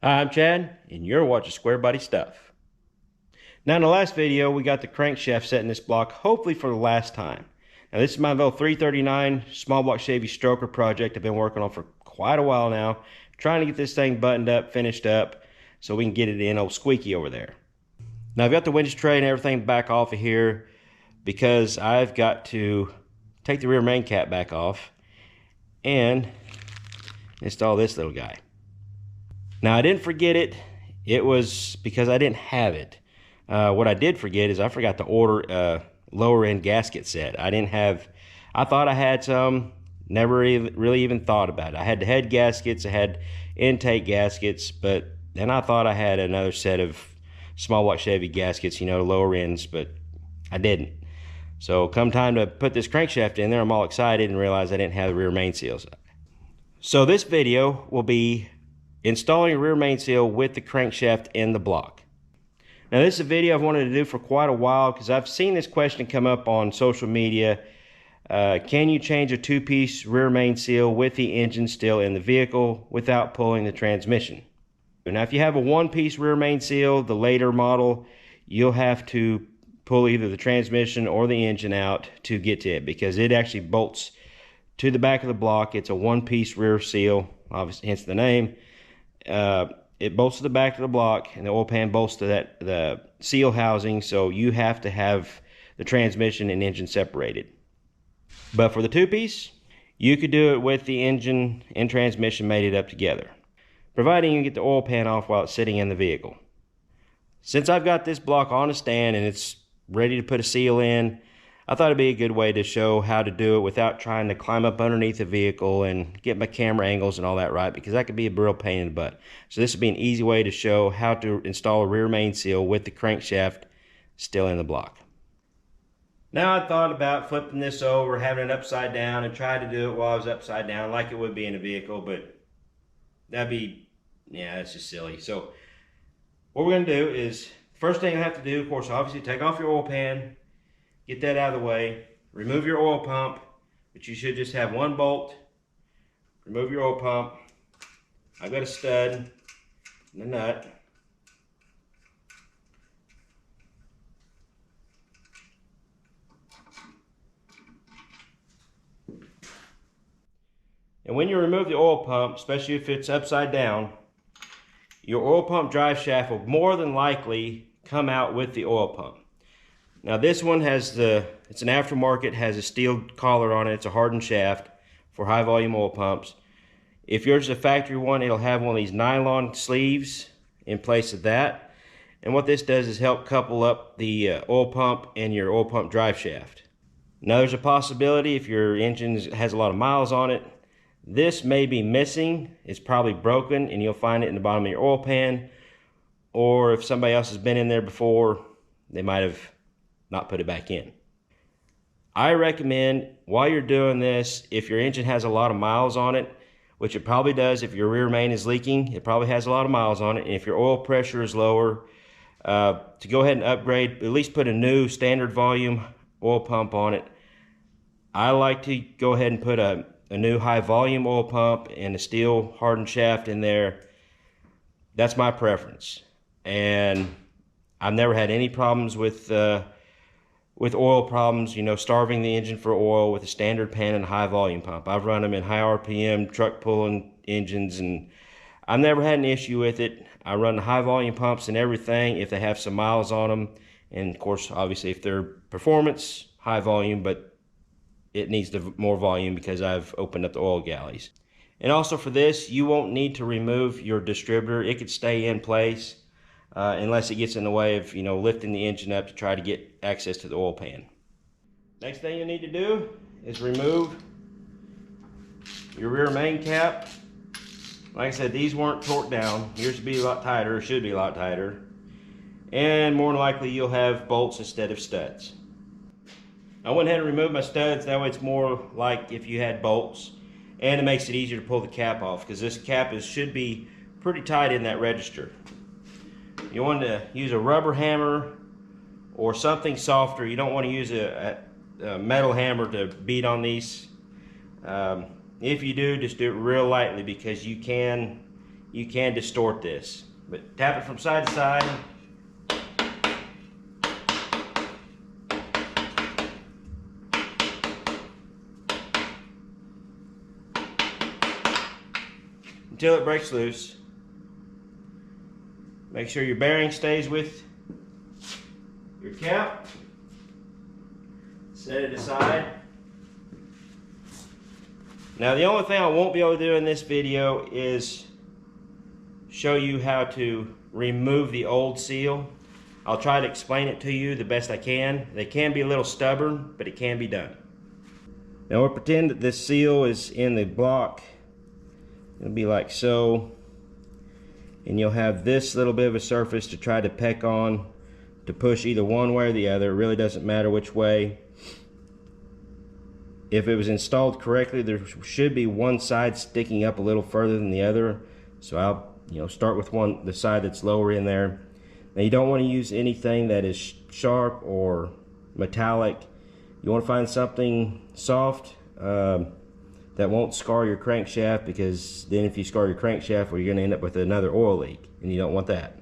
Hi, I'm Chad, and you're watching Squarebody Stuff. Now, in the last video, we got the crankshaft set in this block, hopefully for the last time. Now, this is my little 339 small block Chevy stroker project I've been working on for quite a while now, trying to get this thing buttoned up, finished up, so we can get it in old Squeaky over there. Now, I've got the winch tray and everything back off of here because I've got to take the rear main cap back off and install this little guy. Now, I didn't forget it. It was because I didn't have it. What I did forget is I forgot to order a lower end gasket set. I thought I had some, never really even thought about it. I had the head gaskets, I had intake gaskets, but then I thought I had another set of small block Chevy gaskets, you know, lower ends, but I didn't. So come time to put this crankshaft in there, I'm all excited and realize I didn't have the rear main seals. So this video will be installing a rear main seal with the crankshaft in the block. Now, this is a video I've wanted to do for quite a while because I've seen this question come up on social media. Can you change a two-piece rear main seal with the engine still in the vehicle without pulling the transmission? Now, if you have a one-piece rear main seal, the later model, you'll have to pull either the transmission or the engine out to get to it because it actually bolts to the back of the block. It's a one-piece rear seal, obviously, hence the name. It bolts to the back of the block, and the oil pan bolts to the seal housing, so you have to have the transmission and engine separated. But for the two-piece, you could do it with the engine and transmission mated up together, providing you get the oil pan off while it's sitting in the vehicle. Since I've got this block on a stand and it's ready to put a seal in, I thought it'd be a good way to show how to do it without trying to climb up underneath the vehicle and get my camera angles and all that right, because that could be a real pain in the butt. So this would be an easy way to show how to install a rear main seal with the crankshaft still in the block. Now, I thought about flipping this over, having it upside down, and tried to do it while I was upside down like it would be in a vehicle, but that'd be, yeah, that's just silly. So what we're going to do is, first thing I have to do, of course, obviously take off your oil pan. Get that out of the way. Remove your oil pump, but you should just have one bolt. Remove your oil pump. I've got a stud and a nut. And when you remove the oil pump, especially if it's upside down, your oil pump drive shaft will more than likely come out with the oil pump. Now, this one has it's an aftermarket, has a steel collar on it. It's a hardened shaft for high volume oil pumps. If yours is a factory one, it'll have one of these nylon sleeves in place of that. And what this does is help couple up the oil pump and your oil pump drive shaft. Now, there's a possibility if your engine has a lot of miles on it, this may be missing. It's probably broken and you'll find it in the bottom of your oil pan. Or if somebody else has been in there before, they might have not put it back in. I recommend while you're doing this, if your engine has a lot of miles on it, which it probably does if your rear main is leaking, it probably has a lot of miles on it, and if your oil pressure is lower, to go ahead and upgrade, at least put a new standard volume oil pump on it. I like to go ahead and put a new high volume oil pump and a steel hardened shaft in there. That's my preference, and I've never had any problems with oil problems, you know, starving the engine for oil with a standard pan and a high volume pump. I've run them in high RPM truck pulling engines and I've never had an issue with it. I run the high volume pumps and everything if they have some miles on them. And of course, obviously if they're performance, high volume, but it needs more volume because I've opened up the oil galleys. And also for this, you won't need to remove your distributor. It could stay in place. Unless it gets in the way of, you know, lifting the engine up to try to get access to the oil pan. Next thing you need to do is remove your rear main cap. Like I said, these weren't torqued down. Yours should be a lot tighter, should be a lot tighter. And more than likely you'll have bolts instead of studs. I went ahead and removed my studs, that way it's more like if you had bolts. And it makes it easier to pull the cap off because this cap should be pretty tight in that register. You want to use a rubber hammer or something softer. You don't want to use a metal hammer to beat on these. If you do, just do it real lightly because you can you can distort this. But tap it from side to side. Until it breaks loose. Make sure your bearing stays with your cap. Set it aside. Now the only thing I won't be able to do in this video is show you how to remove the old seal. I'll try to explain it to you the best I can. They can be a little stubborn, but it can be done. Now we'll pretend that this seal is in the block. It'll be like so, and you'll have this little bit of a surface to try to peck on to push either one way or the other. It really doesn't matter which way. If it was installed correctly, there should be one side sticking up a little further than the other. So I'll start with the side that's lower in there. Now you don't want to use anything that is sharp or metallic. You want to find something soft that won't scar your crankshaft, because then if you scar your crankshaft, well, you're going to end up with another oil leak, and you don't want that.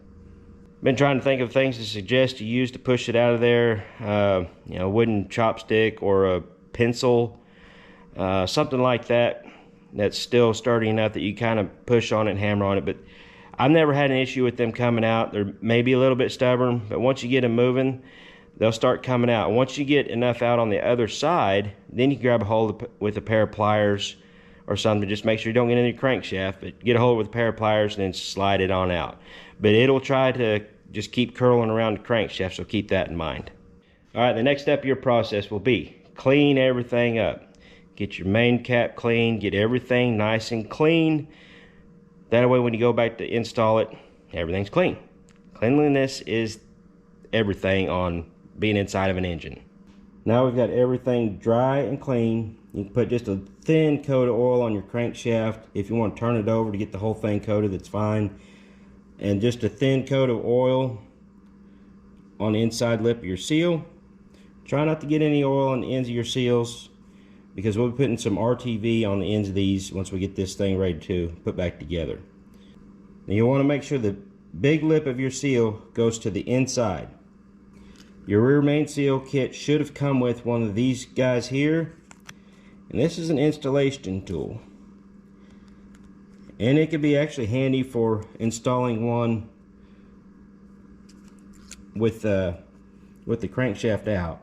Been trying to think of things to suggest you use to push it out of there. A wooden chopstick or a pencil, something like that, that's still sturdy enough that you kind of push on it and hammer on it. But I've never had an issue with them coming out. They're maybe a little bit stubborn, but once you get them moving, they'll start coming out. Once you get enough out on the other side, then you can grab a hold with a pair of pliers or something. Just make sure you don't get in your crankshaft, but get a hold with a pair of pliers and then slide it on out. But it'll try to just keep curling around the crankshaft, so keep that in mind. All right, the next step of your process will be clean everything up. Get your main cap clean, get everything nice and clean. That way when you go back to install it, everything's clean. Cleanliness is everything on being inside of an engine. Now we've got everything dry and clean. You can put just a thin coat of oil on your crankshaft. If you want to turn it over to get the whole thing coated, that's fine. And just a thin coat of oil on the inside lip of your seal. Try not to get any oil on the ends of your seals, because we'll be putting some RTV on the ends of these once we get this thing ready to put back together. Now you want to make sure the big lip of your seal goes to the inside. Your rear main seal kit should have come with one of these guys here, and this is an installation tool, and it could be actually handy for installing one with the crankshaft out.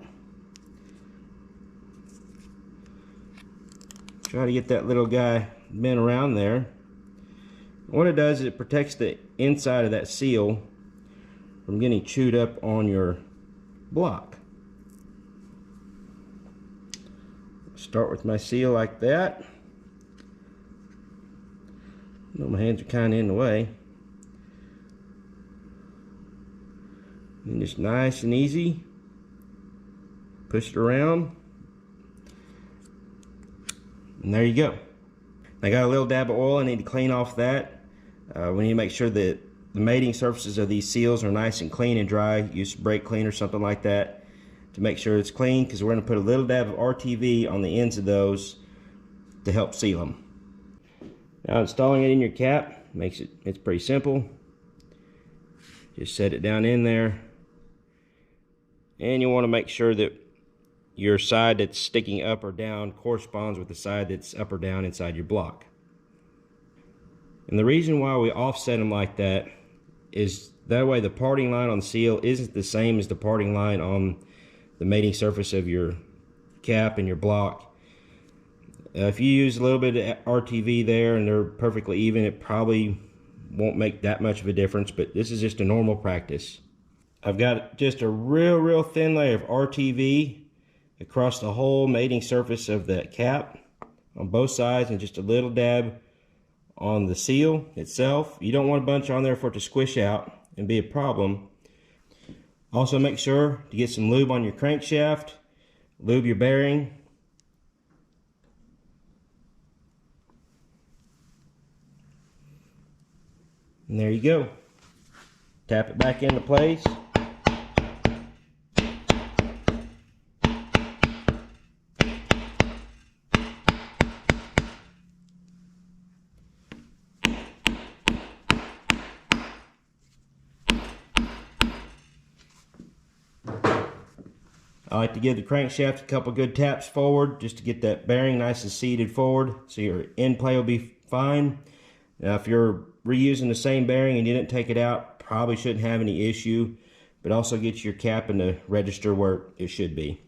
Try to get that little guy bent around there. What it does is it protects the inside of that seal from getting chewed up on your block. Start with my seal like that. I know my hands are kind of in the way. And just nice and easy, push it around, and there you go. I got a little dab of oil I need to clean off that. We need to make sure that the mating surfaces of these seals are nice and clean and dry. Use brake cleaner or something like that to make sure it's clean, because we're going to put a little dab of RTV on the ends of those to help seal them. Now installing it in your cap it's pretty simple. Just set it down in there, and you want to make sure that your side that's sticking up or down corresponds with the side that's up or down inside your block. And the reason why we offset them like that is that way the parting line on the seal isn't the same as the parting line on the mating surface of your cap and your block. If you use a little bit of RTV there and they're perfectly even, it probably won't make that much of a difference, but this is just a normal practice. I've got just a real thin layer of RTV across the whole mating surface of the cap on both sides, and just a little dab on the seal itself. You don't want a bunch on there for it to squish out and be a problem. Also make sure to get some lube on your crankshaft, lube your bearing. And there you go. Tap it back into place. I like to give the crankshaft a couple good taps forward just to get that bearing nice and seated forward so your end play will be fine. Now if you're reusing the same bearing and you didn't take it out, probably shouldn't have any issue, but also get your cap in the register where it should be.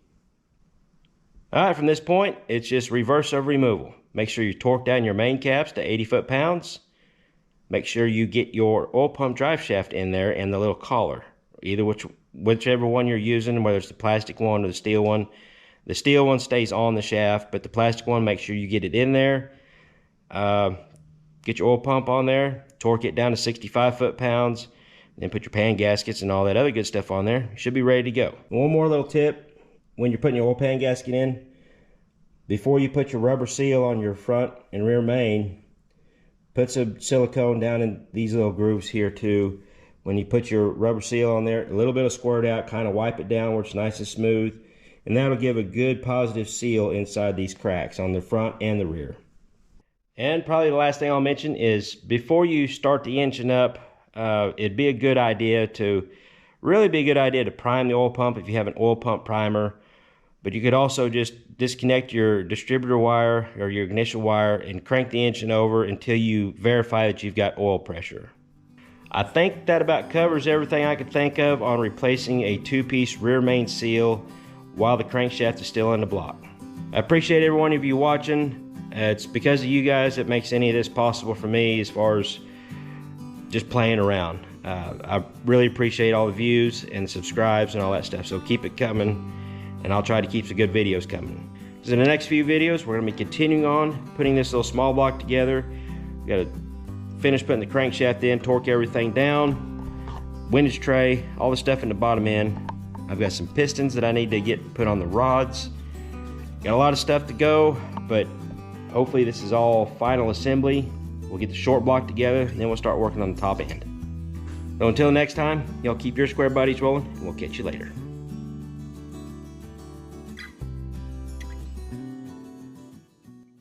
Alright, from this point, it's just reverse of removal. Make sure you torque down your main caps to 80 foot-pounds. Make sure you get your oil pump drive shaft in there and the little collar. Either whichever one you're using, whether it's the plastic one or the steel one. The steel one stays on the shaft, but the plastic one, make sure you get it in there. Get your oil pump on there, torque it down to 65 foot-pounds, then put your pan gaskets and all that other good stuff on there. You should be ready to go. One more little tip when you're putting your oil pan gasket in. Before you put your rubber seal on your front and rear main, put some silicone down in these little grooves here too. When you put your rubber seal on there, a little bit of squirt out, kind of wipe it down where it's nice and smooth, and that'll give a good positive seal inside these cracks on the front and the rear. And probably the last thing I'll mention is before you start the engine up, it'd be a good idea to prime the oil pump if you have an oil pump primer. But you could also just disconnect your distributor wire or your ignition wire and crank the engine over until you verify that you've got oil pressure. I think that about covers everything I could think of on replacing a two-piece rear main seal while the crankshaft is still in the block. I appreciate every one of you watching. It's because of you guys that makes any of this possible for me as far as just playing around. I really appreciate all the views and subscribes and all that stuff, so keep it coming. And I'll try to keep some good videos coming. So in the next few videos, we're going to be continuing on putting this little small block together. We got to finish putting the crankshaft in, torque everything down, windage tray, all the stuff in the bottom end. I've got some pistons that I need to get put on the rods. Got a lot of stuff to go, but hopefully this is all final assembly. We'll get the short block together, and then we'll start working on the top end. So until next time, y'all keep your square bodies rolling, and we'll catch you later.